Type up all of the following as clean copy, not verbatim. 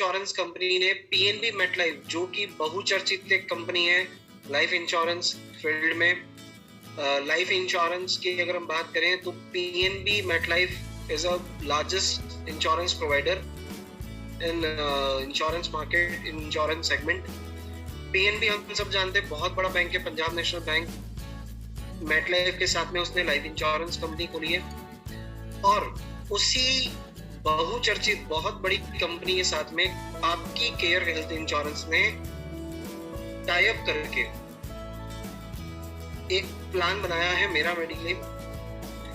Insurance company ने PNB MetLife, जो कि बहुचर्चित एक कंपनी है लाइफ इंश्योरेंस फील्ड में, लाइफ इंश्योरेंस की अगर हम बात करें तो PNB MetLife is a largest insurance provider in insurance market, in insurance segment. PNB हम सब जानते हैं बहुत बड़ा बैंक है, पंजाब नेशनल बैंक। मेटलाइफ के साथ में उसने लाइफ इंश्योरेंस कंपनी खोली है और उसी बहुचर्चित बहुत बड़ी कंपनी के साथ में आपकी केयर हेल्थ इंश्योरेंस ने टाई अप करके एक प्लान बनाया है, मेरा मेडिक्लेम,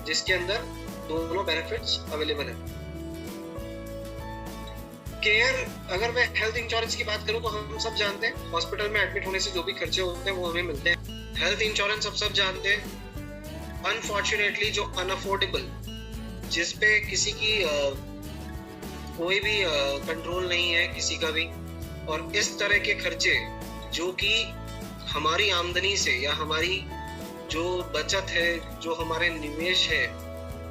जिसके अंदर दोनों बेनिफिट्स अवेलेबल है। केयर, अगर मैं हेल्थ इंश्योरेंस की बात करूं तो हम सब जानते हैं हॉस्पिटल में एडमिट होने से जो भी खर्चे होते हैं वो हमें मिलते हैं। हेल्थ इंश्योरेंस हम सब जानते हैं अनफॉर्चुनेटली जो अनअफोर्डेबल, जिसपे किसी की कोई भी कंट्रोल नहीं है किसी का भी, और इस तरह के खर्चे जो कि हमारी आमदनी से या हमारी जो बचत है, जो हमारे निवेश है,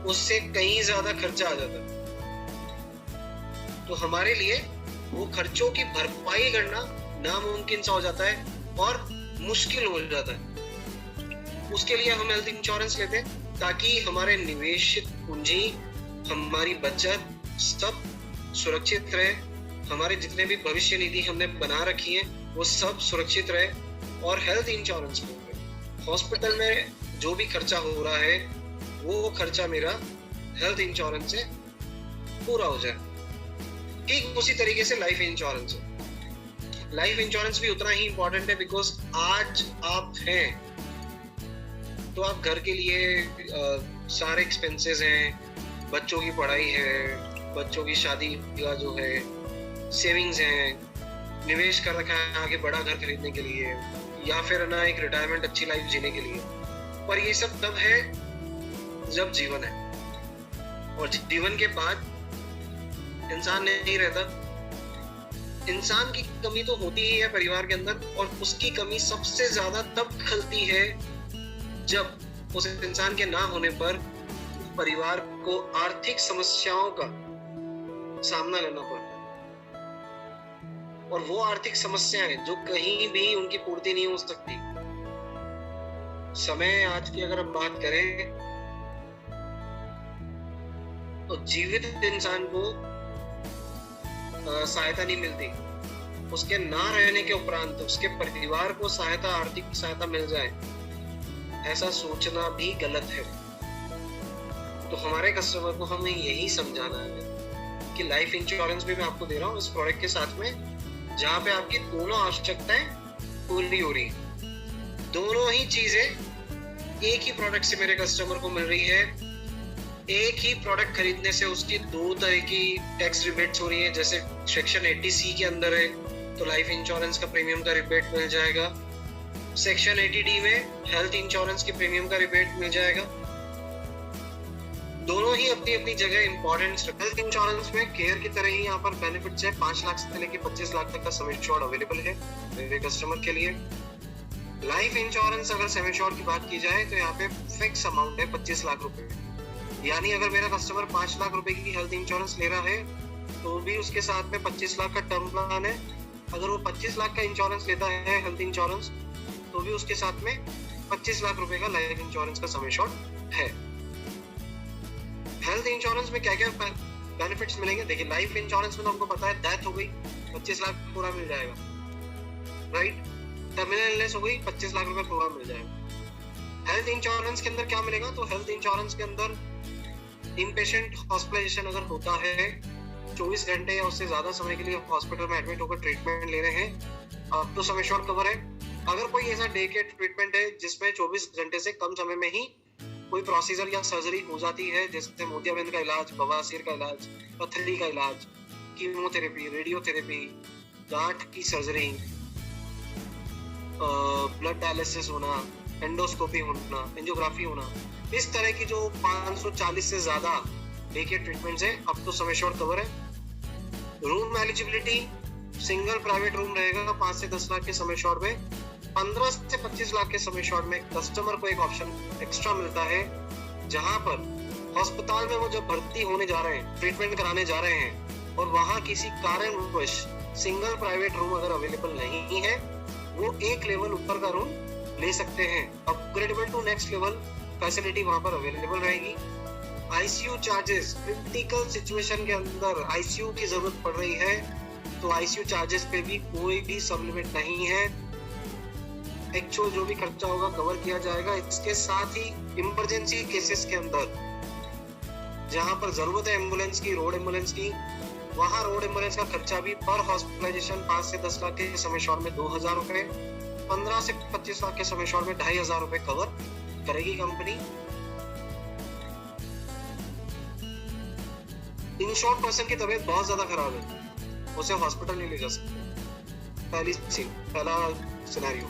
उससे कहीं ज्यादा खर्चा आ जाता है। तो हमारे लिए वो खर्चों की भरपाई करना नामुमकिन सा हो जाता है और मुश्किल हो जाता है। उसके लिए हम हेल्थ इंश्योरेंस लेते हैं ताकि हमारे निवेशित पूंजी, हमारी बचत सब सुरक्षित रहे, हमारे जितने भी भविष्य निधि हमने बना रखी है वो सब सुरक्षित रहे। और हेल्थ इंश्योरेंस में हॉस्पिटल में जो भी खर्चा हो रहा है वो खर्चा मेरा हेल्थ इंश्योरेंस से पूरा हो जाए। ठीक उसी तरीके से लाइफ इंश्योरेंस है। लाइफ इंश्योरेंस भी उतना ही इंपॉर्टेंट है, बिकॉज आज आप हैं तो आप घर के लिए सारे एक्सपेंसेस हैं, बच्चों की पढ़ाई है, बच्चों की शादी का जो है, सेविंग्स हैं, निवेश कर रखा है आगे बड़ा घर खरीदने के लिए, या फिर ना एक रिटायरमेंट अच्छी लाइफ जीने के लिए। पर ये सब तब है जब जीवन है, और जीवन के बाद इंसान नहीं रहता। इंसान की कमी तो होती ही है परिवार के अंदर, और उसकी कमी सबसे ज्यादा तब खलती है जब उस इंसान के ना होने पर परिवार को आर्थिक समस्याओं का सामना करना पड़ता है, और वो आर्थिक समस्याएं जो कहीं भी उनकी पूर्ति नहीं हो सकती। समय आज की अगर हम बात करें तो जीवित इंसान को सहायता नहीं मिलती, उसके ना रहने के उपरांत उसके परिवार को सहायता, आर्थिक सहायता मिल जाए, ऐसा सोचना भी गलत है। तो हमारे कस्टमर को हमें यही समझाना है कि लाइफ इंश्योरेंस भी मैं आपको दे रहा हूँ इस प्रोडक्ट के साथ में, जहाँ पे आपकी दोनों आवश्यकताएं पूरी हो रही है। दोनों ही चीजें एक ही प्रोडक्ट से मेरे कस्टमर को मिल रही है। एक ही प्रोडक्ट खरीदने से उसकी दो तरह की टैक्स रिबेट्स हो रही है। जैसे सेक्शन 80C के अंदर है तो लाइफ इंश्योरेंस का प्रीमियम का रिबेट मिल जाएगा, सेक्शन 80D में हेल्थ इंश्योरेंस के प्रीमियम का रिबेट मिल जाएगा। दोनों ही अपनी अपनी जगह इंपॉर्टेंस। हेल्थ इंश्योरेंस में केयर की तरह ही यहाँ पर बेनिफिट्स है। 5 लाख से लेकर 25 लाख तक का सम इंश्योर्ड अवेलेबल है मेरे कस्टमर के लिए। लाइफ इंश्योरेंस अगर सम इंश्योर्ड की बात की जाए तो यहाँ पे फिक्स अमाउंट है 25 लाख रुपए। यानी अगर मेरा कस्टमर 5 लाख रुपए की हेल्थ इंश्योरेंस ले रहा है तो भी उसके साथ में 25 लाख का टर्म प्लान है। अगर वो 25 लाख का इंश्योरेंस लेता है हेल्थ इंश्योरेंस तो भी उसके साथ में 25 लाख रुपए का लाइफ इंश्योरेंस का सम इंश्योर्ड है। हेल्थ इंश्योरेंस में क्या क्या बेनिफिट्स मिलेंगे? देखिए, लाइफ इंश्योरेंस में तो हमको पता है डेथ हो गई 25 लाख पूरा मिल जाएगा, राइट। टर्मिनल इलनेस हो गई 25 लाख रुपए पूरा मिल जाएगा। हेल्थ इंश्योरेंस के अंदर क्या मिलेगा? तो हेल्थ इंश्योरेंस के अंदर इनपेशेंट हॉस्पिटलाइजेशन अगर होता है 24 घंटे या उससे ज्यादा समय के लिए हॉस्पिटल में एडमिट होकर ट्रीटमेंट ले रहे हैं, अब तो सम इंश्योर्ड कवर है। अगर कोई ऐसा डे के ट्रीटमेंट है जिसमें 24 घंटे से कम समय में ही कोई प्रोसीजर या सर्जरी हो जाती है, जैसे मोतियाबिंद का इलाज, बवासीर का इलाज, पथरी का इलाज, कीमोथेरेपी, रेडियोथेरेपी, गांठ की सर्जरी, ब्लड डायलिसिस होना, एंडोस्कोपी होना, एंजियोग्राफी होना, इस तरह की जो 540 से ज्यादा डे के ट्रीटमेंट्स है, अब तो सम इंश्योर्ड कवर है। Room eligibility, single private room रहेगा 5 से 10 लाख के सम इंश्योर्ड में। 15 से 25 लाख के सम इंश्योर्ड में कस्टमर को एक ऑप्शन एक्स्ट्रा मिलता है, जहां पर अस्पताल में वो जब भर्ती होने जा रहे हैं, ट्रीटमेंट कराने जा रहे हैं, और वहां किसी कारणवश सिंगल प्राइवेट रूम अगर अवेलेबल नहीं है, वो एक लेवल ऊपर का रूम ले सकते हैं। Upgradable to next level facility वहां पर अवेलेबल रहेगी। आईसीयू चार्जेस, क्रिटिकल सिचुएशन के अंदर आईसीयू की जरूरत पड़ रही है तो आईसीयू चार्जेस पे भी कोई भी सब लिमिट नहीं है। एक्चुअल जो भी खर्चा होगा कवर किया जाएगा। इसके साथ ही इमरजेंसी केसेस के अंदर जहां पर जरूरत है एम्बुलेंस की, रोड एम्बुलेंस की, वहां रोड एम्बुलेंस का खर्चा भी पर हॉस्पिटलाइजेशन 5 से 10 लाख के समय शॉर्ट में 2000 रुपए, 15 से 25 लाख के समय शॉर्ट में 2500 रुपए कवर करेगी कंपनी। इंश्योर्ड पर्सन की तबीयत बहुत ज्यादा खराब है, उसे हॉस्पिटल नहीं ले जा सकते। पहला सिनेरियो।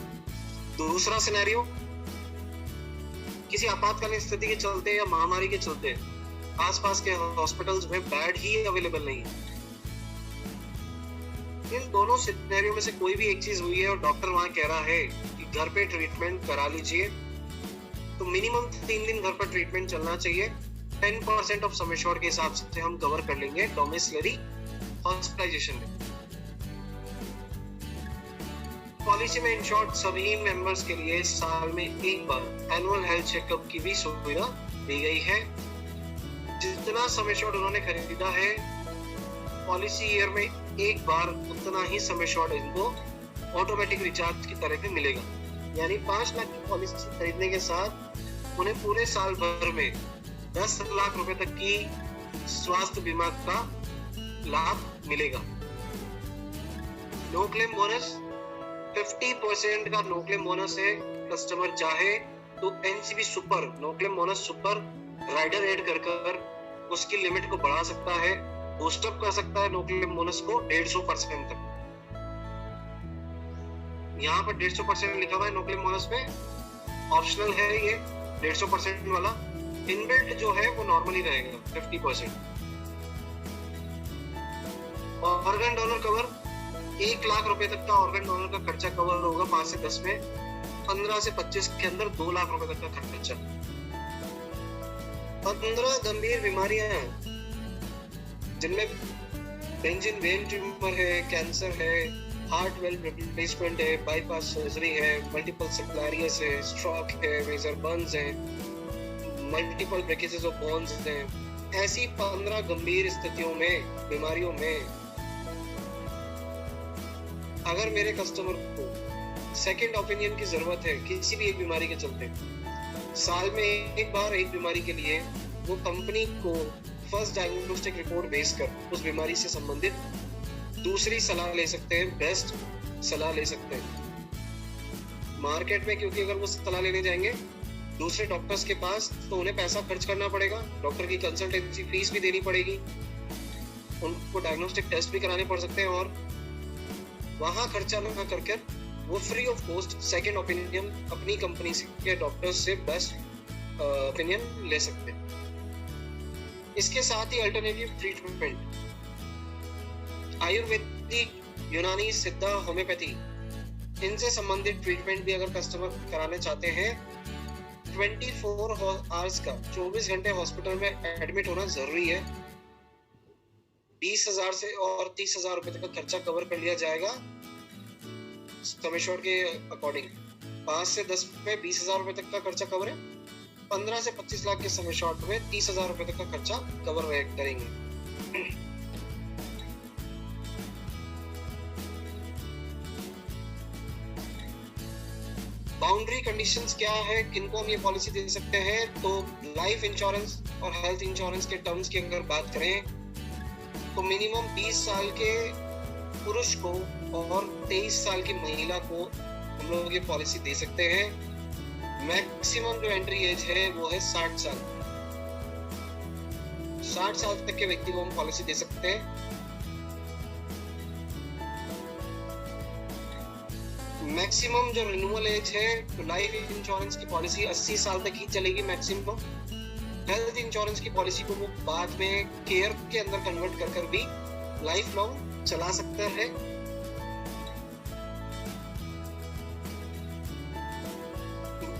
दूसरा सिनेरियो, किसी आपातकालीन स्थिति के चलते या महामारी के चलते आसपास के हॉस्पिटल्स में बेड ही अवेलेबल नहीं है। इन दोनों सिनेरियो में से कोई भी एक चीज हुई है और डॉक्टर वहां कह रहा है कि घर पे ट्रीटमेंट करा लीजिए, तो मिनिमम 3 दिन घर पर ट्रीटमेंट चलना चाहिए। 10% ऑफ सम एश्योर्ड के हिसाब से हम कवर कर लेंगे डोमिसिलरी हॉस्पिटलाइजेशन में। पॉलिसी में इंश्योर्ड सभी मेंबर्स के लिए साल में एक बार एनुअल हेल्थ चेकअप की भी सुविधा दी गई है। जितना सम एश्योर्ड उन्होंने खरीदा है, पॉलिसी ईयर में एक बार उतना ही सम एश्योर्ड इनको ऑटोमेटिक रिचार्ज की तरह से मिलेगा। यानी 5 लाख की पॉलिसी खरीदने के साथ उन्हें पूरे साल भर में 10 लाख रुपए तक की स्वास्थ्य बीमा का लाभ मिलेगा। नो क्लेम बोनस, 50% का नो क्लेम बोनस है। कस्टमर चाहे तो NCB super, no claim bonus super rider add कर उसकी लिमिट को बढ़ा सकता है, बूस्ट अप कर सकता है नो क्लेम बोनस को 150% तक। यहाँ पर 150% लिखा हुआ है नो क्लेम बोनस में, ऑप्शनल है ये 150% वाला। इनबिल्ट जो है वो नॉर्मली रहेगा 50%। ऑर्गन डोनर कवर, 1 लाख रुपए तक का ऑर्गन डोनर का खर्चा कवर होगा 5 से 10 में। 15 से 25 के अंदर 2 लाख रुपए तक का खर्चा। 15 गंभीर बीमारियां हैं जिनमें बेंजिन वेन ट्यूमर है, कैंसर है, हार्ट वेल्व रिप्लेसमेंट है, बाईपास सर्जरी है, मल्टीपल सेक्युलरियस है, स्ट्रोक है, मेजर बर्न्स है, मल्टीपल ब्रेकेजेस ऑफ बोन्स हैं। ऐसी 15 गंभीर स्थितियों में, बीमारियों में अगर मेरे कस्टमर को सेकंड ओपिनियन की जरूरत है किसी भी एक बीमारी के चलते, साल में एक बार एक बीमारी के लिए वो कंपनी को फर्स्ट डायग्नोस्टिक रिपोर्ट बेस कर उस बीमारी से संबंधित दूसरी सलाह ले सकते हैं, बेस्ट सलाह ले सकते हैं मार्केट में। क्योंकि अगर वो सलाह लेने जाएंगे दूसरे डॉक्टर्स के पास तो उन्हें पैसा खर्च करना पड़ेगा, डॉक्टर की कंसल्टेंसी फीस भी देनी पड़ेगी, उनको डायग्नोस्टिक टेस्ट भी कराने पड़ सकते हैं और वहां खर्चा न करके वो free of cost second opinion अपनी कंपनी के डॉक्टर्स से बेस्ट ओपिनियन ले सकते हैं। इसके साथ ही अल्टरनेटिव ट्रीटमेंट, आयुर्वेदिक, यूनानी, सिद्धा, होम्योपैथी, इनसे संबंधित ट्रीटमेंट भी अगर कस्टमर कराने चाहते हैं 24 आवर्स का 24 घंटे हॉस्पिटल में एडमिट होना जरूरी है। 20,000 से और 30,000 रुपए तक का खर्चा कवर कर लिया जाएगा सम एश्योर्ड के अकॉर्डिंग। 5 से 10 में 20,000 रुपए तक का खर्चा कवर है। 15 से 25 लाख के सम एश्योर्ड में 30,000 रुपए तक का खर्चा कवर करेंगे। बाउंड्री कंडीशंस क्या है, किनको हम ये पॉलिसी दे सकते हैं? तो लाइफ इंश्योरेंस और हेल्थ इंश्योरेंस के टर्म्स की अगर बात करें तो मिनिमम 20 साल के पुरुष को और 23 साल की महिला को हम लोग ये पॉलिसी दे सकते हैं। मैक्सिमम जो एंट्री एज है वो है 60 साल। 60 साल तक के व्यक्ति को हम पॉलिसी दे सकते हैं। मैक्सिमम जो रिन्यूअल एज है तो लाइफ इंश्योरेंस की पॉलिसी 80 साल तक ही चलेगी मैक्सिमम। हेल्थ इंश्योरेंस की पॉलिसी को वो बाद में केयर के अंदर कन्वर्ट कर भी लाइफ लॉन्ग चला सकता है।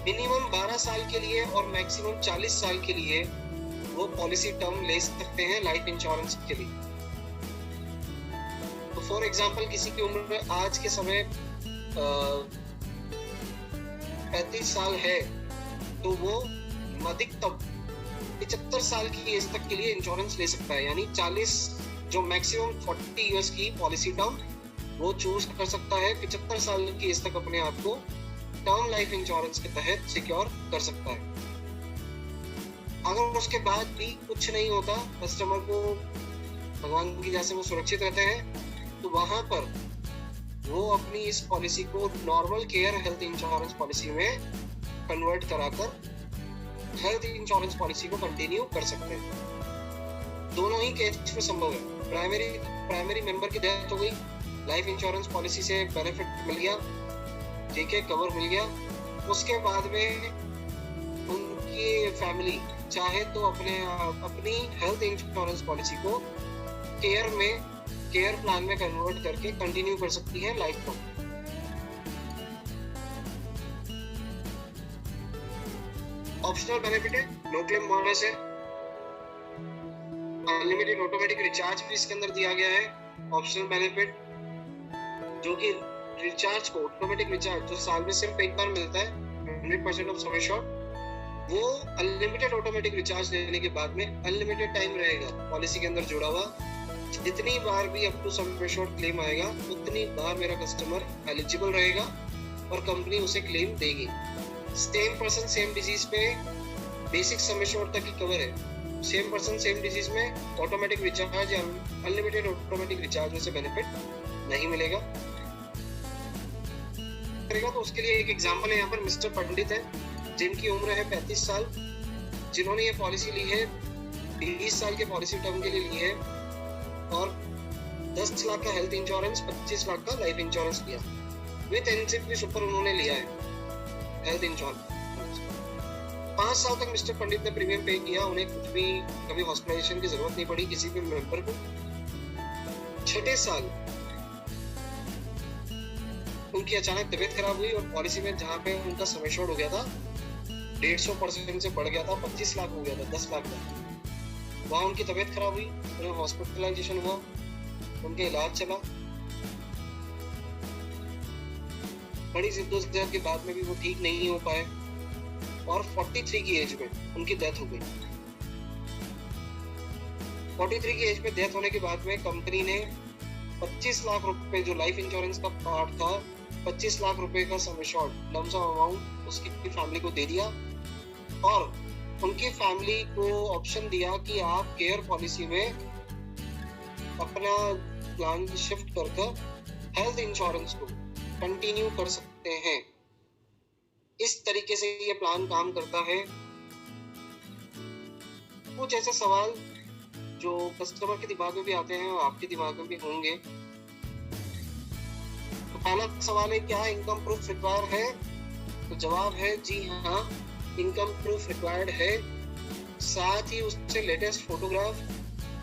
मिनिमम 12 साल के लिए और मैक्सिमम 40 साल के लिए वो पॉलिसी टर्म ले सकते हैं लाइफ इंश्योरेंस के लिए। फॉर एग्जाम्पल किसी की उम्र आज के समय 35 साल है, तो वो अधिकतम 75 साल की एज तक के लिए इंश्योरेंस ले सकता है, यानी 40 जो मैक्सिमम 40 इयर्स की पॉलिसी टर्म वो चूज कर सकता है। 75 साल की एज तक अपने आप को टर्म लाइफ इंश्योरेंस के तहत सिक्योर कर सकता है। अगर उसके बाद भी कुछ नहीं होता, कस्टमर को भगवान की दया से वो सुरक्षित रहते हैं, तो वहां पर वो अपनी इस पॉलिसी को normal care health insurance policy में कन्वर्ट कराकर हेल्थ इंश्योरेंस पॉलिसी को कंटिन्यू कर सकते हैं। दोनों ही केस में संभव है। प्राइमरी मेंबर की डेथ हो गई, लाइफ इंश्योरेंस पॉलिसी से बेनिफिट मिल गया, ठीक है, कवर मिल गया। उसके बाद में उनकी फैमिली चाहे तो अपनी हेल्थ इंश्योरेंस पॉलिसी को केयर प्लान में कन्वर्ट करके कंटिन्यू कर सकती है लाइफ टाइम। ऑप्शनल बेनिफिट है, नो क्लेम बोनस है, अनलिमिटेड ऑटोमेटिक रिचार्ज भी इसके अंदर दिया गया है। ऑप्शनल बेनिफिट जो कि रिचार्ज को ऑटोमेटिक रिचार्ज जो साल में सिर्फ एक बार मिलता है 100% ऑफ सम एश्योर्ड, वो अनलिमिटेड ऑटोमेटिक रिचार्ज लेने के बाद में अनलिमिटेड टाइम रहेगा पॉलिसी के अंदर जुड़ा हुआ। जितनी बार भी up to sum assured claim आएगा उतनी बार मेरा कस्टमर एलिजिबल रहेगा और कंपनी उसे क्लेम देगी। सेम पर्सन सेम डिजीज पे बेसिक सम एश्योर्ड तक ही कवर है। सेम पर्सन सेम डिजीज में ऑटोमेटिक रिचार्ज या अनलिमिटेड ऑटोमेटिक रिचार्ज में से बेनिफिट नहीं मिलेगा। तो उसके लिए एक एग्जांपल है, यहाँ पर मिस्टर पंडित है जिनकी उम्र है 35 साल, जिन्होंने ये पॉलिसी ली है 20 साल के पॉलिसी टर्म के लिए ली है और 10 लाख का हेल्थ इंश्योरेंस, 25 लाख का लाइफ इंश्योरेंस लिया विद एनसीपी सुपर उन्होंने लिया है हेल्थ इंश्योरेंस। 5 साल तक मिस्टर पंडित ने प्रीमियम पे किया, उन्हें कुछ भी कभी हॉस्पिटलाइजेशन की जरूरत नहीं पड़ी किसी भी मेंबर को। 6 साल उनकी अचानक तबीयत खराब हुई और पॉलिसी में जहाँ पे उनका सम एश्योर्ड हो गया था 150% से बढ़ गया था, 25 लाख हो गया था 10 लाख का, वहाँ उनकी तबीयत खराब हुई, उन्हें हॉस्पिटलाइजेशन हुआ, उनके इलाज चला, बड़ी जिद्दोजहद के बाद में भी वो ठीक नहीं हो पाए और 43 की एज में उनकी डेथ हो गई। 43 की एज में डेथ होने के बाद में कंपनी ने 25 लाख रुपए जो लाइफ इंश्योरेंस का पार्ट था, 25 लाख रुपए का sum assured lump sum amount उसकी फैमिली को दे दिया और उनकी फैमिली को ऑप्शन दिया कि आप केयर पॉलिसी में अपना प्लान शिफ्ट कर हेल्थ इंश्योरेंस को कंटिन्यू कर सकते हैं। इस तरीके से ये प्लान काम करता है। कुछ ऐसे सवाल जो कस्टमर के दिमाग में भी आते हैं और आपके दिमाग में भी होंगे। तो पहला सवाल है, क्या इनकम प्रूफ रिक्वायर्ड है? तो जवाब है जी हाँ, इनकम प्रूफ रिक्वायर्ड है। साथ ही उससे latest photograph,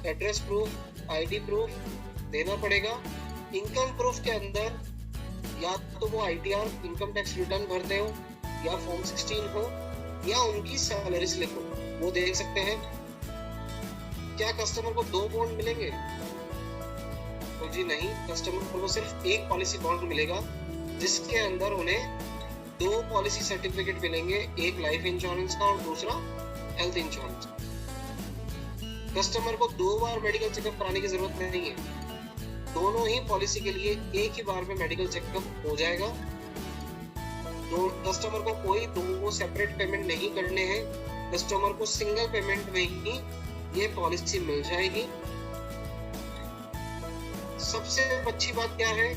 address proof, ID proof देना पड़ेगा। इनकम प्रूफ के अंदर या तो वो आईटीआर इनकम टैक्स रिटर्न भरते हो या फॉर्म 16 हो या उनकी सैलरी स्लिप हो, वो देख सकते हैं। क्या कस्टमर को 2 बॉन्ड मिलेंगे? तो जी नहीं, कस्टमर को सिर्फ एक पॉलिसी बॉन्ड मिलेगा जिसके अंदर उन्हें 2 पॉलिसी सर्टिफिकेट मिलेंगे, एक लाइफ इंश्योरेंस का और दूसरा हेल्थ इंश्योरेंस। कस्टमर को 2 बार मेडिकल चेकअप कराने की जरूरत नहीं है, दोनों ही पॉलिसी के लिए एक ही बार में मेडिकल चेकअप हो जाएगा। तो कस्टमर को कोई 2 सेपरेट पेमेंट नहीं करने हैं, कस्टमर को सिंगल पेमेंट में ही ये पॉलिसी मिल जाएगी। सबसे अच्छी बात क्या है,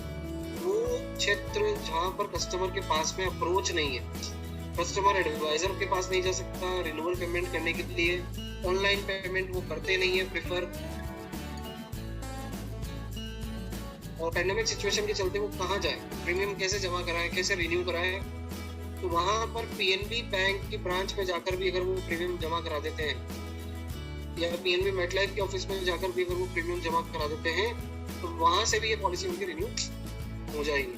वो क्षेत्र जहां पर कस्टमर के पास में अप्रोच नहीं है, कस्टमर एडवाइजर के पास नहीं जा सकता रिन्यूअल पेमेंट करने के लिए, ऑनलाइन पेमेंट वो करते नहीं है प्रेफर, और पैंडेमिक सिचुएशन के चलते वो कहाँ जाए, प्रीमियम कैसे जमा कराए, कैसे रिन्यू कराए। तो वहां पर पीएनबी बैंक की ब्रांच में जाकर भी अगर वो प्रीमियम जमा करा देते हैं या पीएनबी मेटलाइफ के ऑफिस में जाकर भी अगर वो प्रीमियम जमा करा देते हैं तो वहां से भी ये पॉलिसी उनकी रिन्यू हो जाएगी।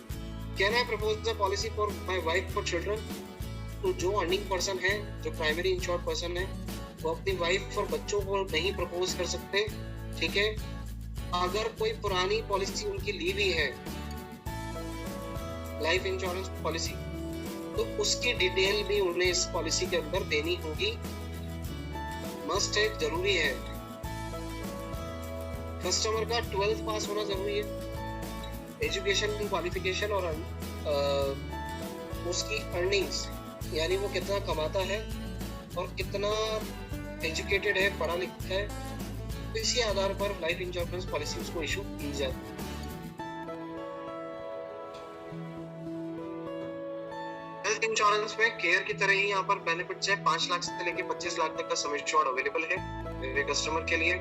Can I propose the policy for my wife for children? तो जो अर्निंग पर्सन है, जो प्राइमरी इंश्योर्ड पर्सन है, वो अपनी वाइफ और बच्चों को नहीं प्रपोज कर सकते, ठीक है। अगर कोई पुरानी पॉलिसी उनकी ली हुई है, लाइफ इंश्योरेंस पॉलिसी, तो उसकी डिटेल भी उन्हें इस पॉलिसी के अंदर देनी होगी। मस्ट है, जरूरी है। कस्टमर का 12th पास होना जरूरी है, एजुकेशन क्वालिफिकेशन और उसकी अर्निंग्स, यानी वो कितना कमाता है और कितना एजुकेटेड है, पढ़ा लिखा है, तो इसी आधार पर लाइफ इंश्योरेंस पॉलिसी उसको इशू की जाती है। हेल्थ इंश्योरेंस में केयर की तरह ही यहाँ पर बेनिफिट्स है। 5 लाख से लेके 25 लाख तक का सम इंश्योर्ड अवेलेबल है मेरे कस्टमर के लिए।